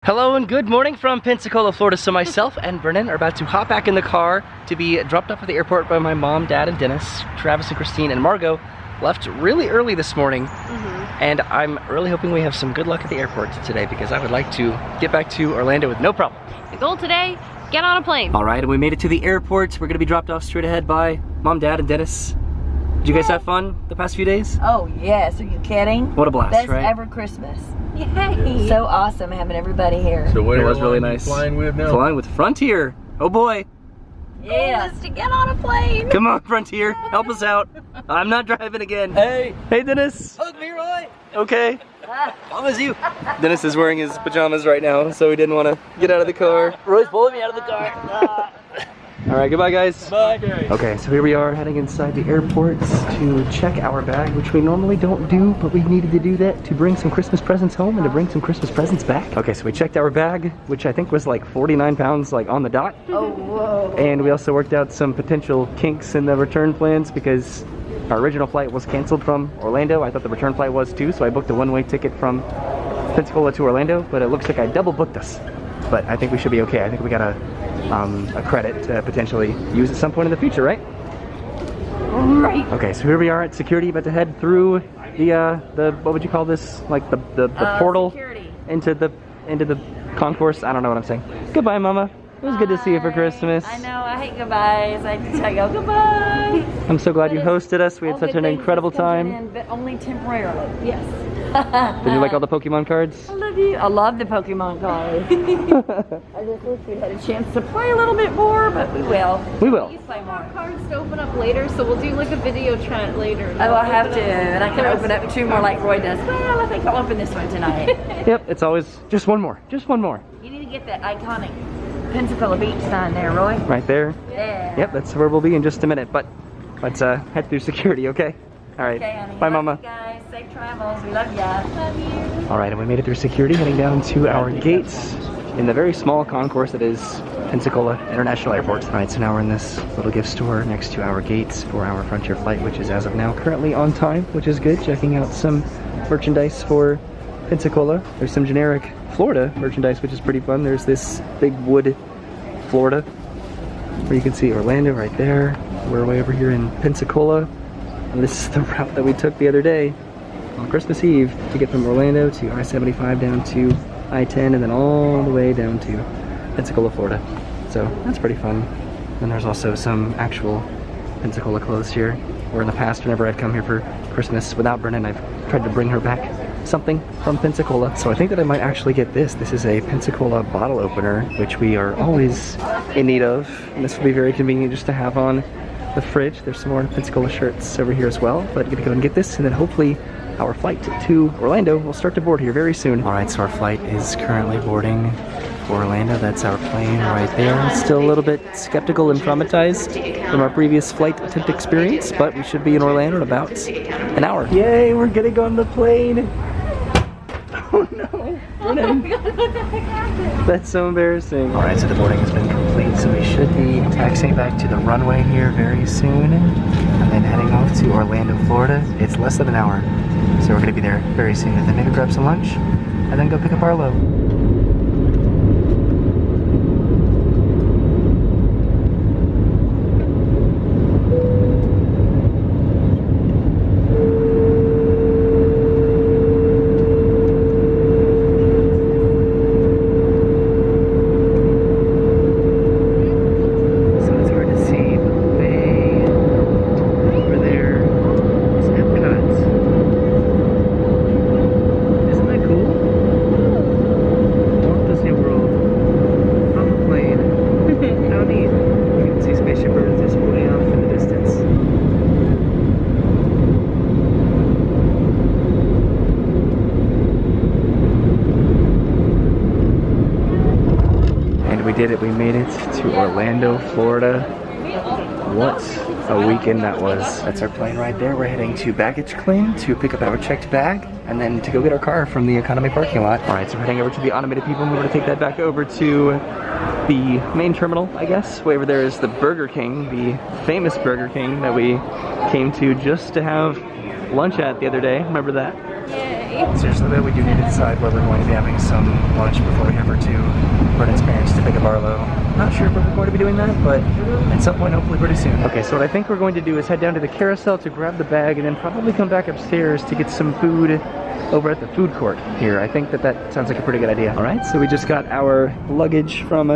Hello and good morning from Pensacola, Florida. So myself and Brennan are about to hop back in the car to be dropped off at the airport by my mom, dad, and Dennis. Travis and Christine and Margot left really early this morning. And I'm really hoping we have some good luck at the airport today because I would like to get back to Orlando with no problem. The goal today, get on a plane. All right, and we made it to the airport. We're gonna be dropped off straight ahead by mom, dad, and Dennis. Did you guys have fun the past few days? Oh yes, are you kidding? What a blast, Best right? ever Christmas. Yay! So awesome having everybody here. So what It was really nice. Flying with now? Flying with Frontier. Oh boy. Yes. To get on a plane. Come on, Frontier, help us out. I'm not driving again. Hey. Hey, Dennis. Hug me, Roy. Okay. Promise you. Dennis is wearing his pajamas right now, so he didn't want to get out of the car. Roy's pulling me out of the car. All right, goodbye, guys. Bye. Okay, so here we are heading inside the airport to check our bag, which we normally don't do, but we needed to do that to bring some Christmas presents home and to bring some Christmas presents back. Okay, so we checked our bag, which I think was like 49 pounds, like on the dot. Oh, whoa. And we also worked out some potential kinks in the return plans because our original flight was canceled from Orlando. I thought the return flight was too, so I booked a one-way ticket from Pensacola to Orlando, but it looks like I double booked us. But I think we should be okay. I think we got a credit to potentially use at some point in the future, right? Right. Okay, so here we are at security, about to head through the what would you call this? Like the portal Security. into the concourse. I don't know what I'm saying. Goodbye, Mama. It was good to see you for Christmas. I know, I hate goodbyes. I go goodbye. I'm so glad you hosted us. We had such an incredible time. But only temporarily. Yes. Did you like all the Pokemon cards? I love you. I love the Pokemon cards. I just wish we had a chance to play a little bit more, but we will. We will. We play more cards to open up later, so we'll do like a video chat later. Oh, I have to, and I can open up two more like Roy does. Well, I think I'll open this one tonight. Yep, it's always just one more. Just one more. You need to get that iconic Pensacola beach sign there, Roy. Right there. Yeah. Yep, that's where we'll be in just a minute. But let's head through security, okay? All right. Okay, honey. Bye, Love Mama. you guys. Safe travels. We love ya. Love you. All right, and we made it through security, heading down to our gates in the very small concourse that is Pensacola International Airport. All right, so now we're in this little gift store next to our gates for our Frontier flight, which is as of now currently on time, which is good. Checking out some merchandise for Pensacola. There's some generic Florida merchandise, which is pretty fun. There's this big wood Florida, where you can see Orlando right there. We're way over here in Pensacola, and this is the route that we took the other day on Christmas Eve to get from Orlando to I-75 down to I-10 and then all the way down to Pensacola, Florida. So that's pretty fun. And there's also some actual Pensacola clothes here, where in the past whenever I'd come here for Christmas without Brennan, I've tried to bring her back something from Pensacola. So I think that I might actually get this. This is a Pensacola bottle opener, which we are always in need of. And this will be very convenient just to have on the fridge. There's some more Pensacola shirts over here as well. But I'm gonna go and get this, and then hopefully our flight to Orlando will start to board here very soon. All right, so our flight is currently boarding for Orlando. That's our plane right there. Still a little bit skeptical and traumatized from our previous flight attempt experience, but we should be in Orlando in about an hour. Yay, we're getting on the plane. Oh no, Brennan. That's so embarrassing. All right, so the boarding has been complete, so we should be taxiing back to the runway here very soon, and then heading off to Orlando, Florida. It's less than an hour, so we're gonna be there very soon, and then maybe grab some lunch, and then go pick up Arlo. Did it. We made it to Orlando, Florida. What a weekend that was. That's our plane right there. We're heading to baggage claim to pick up our checked bag and then to go get our car from the economy parking lot. All right, so we're heading over to the automated people and we're gonna take that back over to the main terminal, I guess. Way over there is the Burger King, the famous Burger King that we came to just to have lunch at the other day. Remember that? Yeah. way. Seriously though, we do need to decide where we're going to be having some lunch before we head over to Brennan's parents to pick up Arlo. Not sure where we're going to be doing that, but at some point, hopefully pretty soon. Okay, so what I think we're going to do is head down to the carousel to grab the bag and then probably come back upstairs to get some food over at the food court here. I think that sounds like a pretty good idea. All right, so we just got our luggage from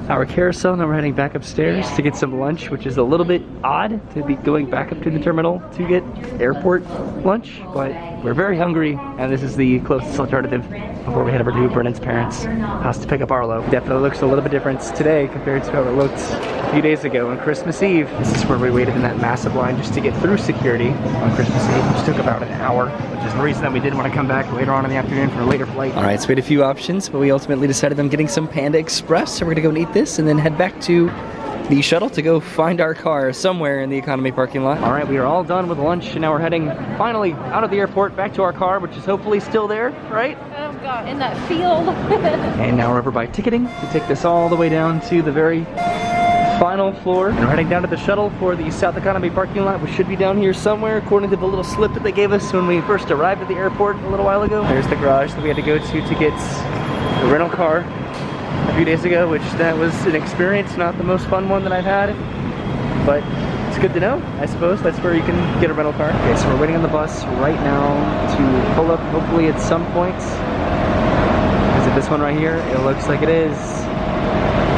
our carousel. Now we're heading back upstairs to get some lunch, which is a little bit odd to be going back up to the terminal to get airport lunch, but we're very hungry and this is the closest alternative before we head over to Brennan's parents' house to pick up Arlo. Definitely looks a little bit different today compared to how it looked a few days ago on Christmas Eve. This is where we waited in that massive line just to get through security on Christmas Eve, which took about an hour, which is the reason that we didn't want to come back later on in the afternoon for a later flight. All right, so we had a few options, but we ultimately decided on getting some Panda Express, so we're gonna go and eat this and then head back to the shuttle to go find our car somewhere in the economy parking lot. All right, we are all done with lunch and now we're heading finally out of the airport back to our car, which is hopefully still there, right? Oh god, in that field. And now we're over by ticketing to take this all the way down to the very final floor. And we're heading down to the shuttle for the South Economy parking lot, which should be down here somewhere according to the little slip that they gave us when we first arrived at the airport a little while ago. There's the garage that we had to go to get the rental car a few days ago, which that was an experience, not the most fun one that I've had, but it's good to know, I suppose. That's where you can get a rental car. Okay, so we're waiting on the bus right now to pull up, hopefully at some point. Is it this one right here? It looks like it is.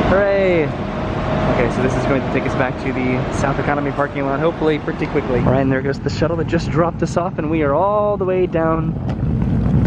Hooray! Okay, so this is going to take us back to the South Economy parking lot, hopefully pretty quickly. All right, and there goes the shuttle that just dropped us off, and we are all the way down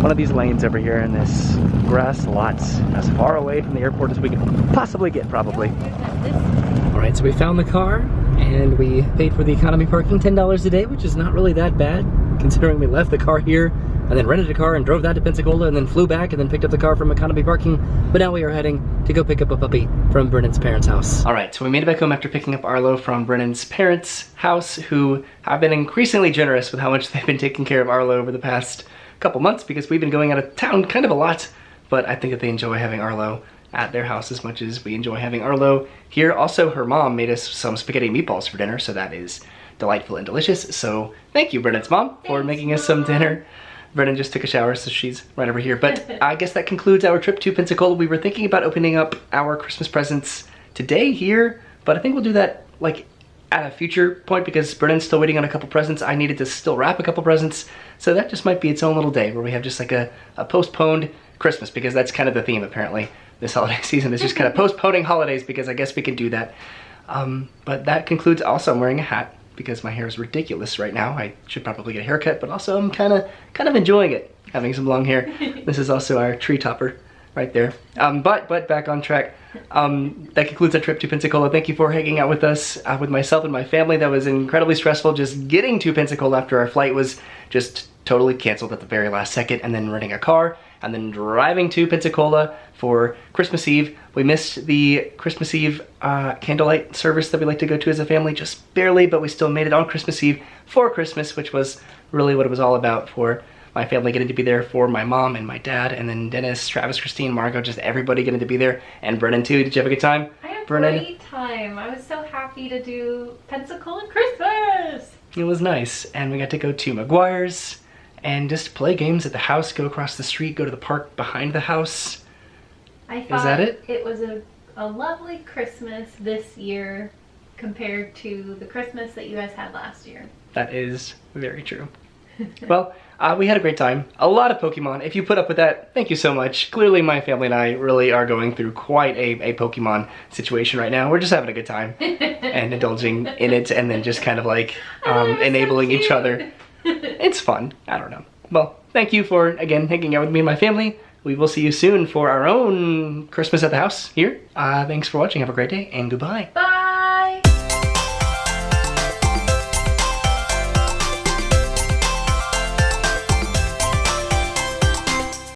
one of these lanes over here in this grass lot, as far away from the airport as we can possibly get, probably. All right, so we found the car, and we paid for the economy parking, $10 a day, which is not really that bad, considering we left the car here, and then rented a car and drove that to Pensacola, and then flew back, and then picked up the car from economy parking. But now we are heading to go pick up a puppy from Brennan's parents' house. All right, so we made it back home after picking up Arlo from Brennan's parents' house, who have been increasingly generous with how much they've been taking care of Arlo over the past couple months, because we've been going out of town kind of a lot, but I think that they enjoy having Arlo at their house as much as we enjoy having Arlo here. Also, her mom made us some spaghetti meatballs for dinner, so that is delightful and delicious. So thank you, Brennan's mom, for making us some dinner. Brennan just took a shower, so she's right over here. But I guess that concludes our trip to Pensacola. We were thinking about opening up our Christmas presents today here, but I think we'll do that like at a future point because Brennan's still waiting on a couple presents. I needed to still wrap a couple presents, so that just might be its own little day where we have just like a postponed Christmas, because that's kind of the theme apparently this holiday season, is just kind of postponing holidays, because I guess we can do that. But that concludes. Also, I'm wearing a hat because my hair is ridiculous right now. I should probably get a haircut, but also I'm kind of enjoying it, having some long hair. This is also our tree topper right there. But back on track. That concludes our trip to Pensacola. Thank you for hanging out with us, with myself and my family. That was incredibly stressful. Just getting to Pensacola after our flight was just totally canceled at the very last second, and then renting a car, and then driving to Pensacola for Christmas Eve. We missed the Christmas Eve candlelight service that we like to go to as a family, just barely, but we still made it on Christmas Eve for Christmas, which was really what it was all about, for my family getting to be there, for my mom and my dad, and then Dennis, Travis, Christine, Margot, just everybody getting to be there, and Brennan too. Did you have a good time? I had a Brennan? great time. I was so happy to do Pensacola Christmas. It was nice, and we got to go to McGuire's and just play games at the house, go across the street, go to the park behind the house. I thought Is that it? It was a lovely Christmas this year compared to the Christmas that you guys had last year. That is very true. Well, we had a great time. A lot of Pokemon. If you put up with that, thank you so much. Clearly my family and I really are going through quite a Pokemon situation right now. We're just having a good time and indulging in it, and then just kind of like enabling each other. It's fun. I don't know. Well, thank you for, again, hanging out with me and my family. We will see you soon for our own Christmas at the house here. Thanks for watching. Have a great day, and goodbye. Bye!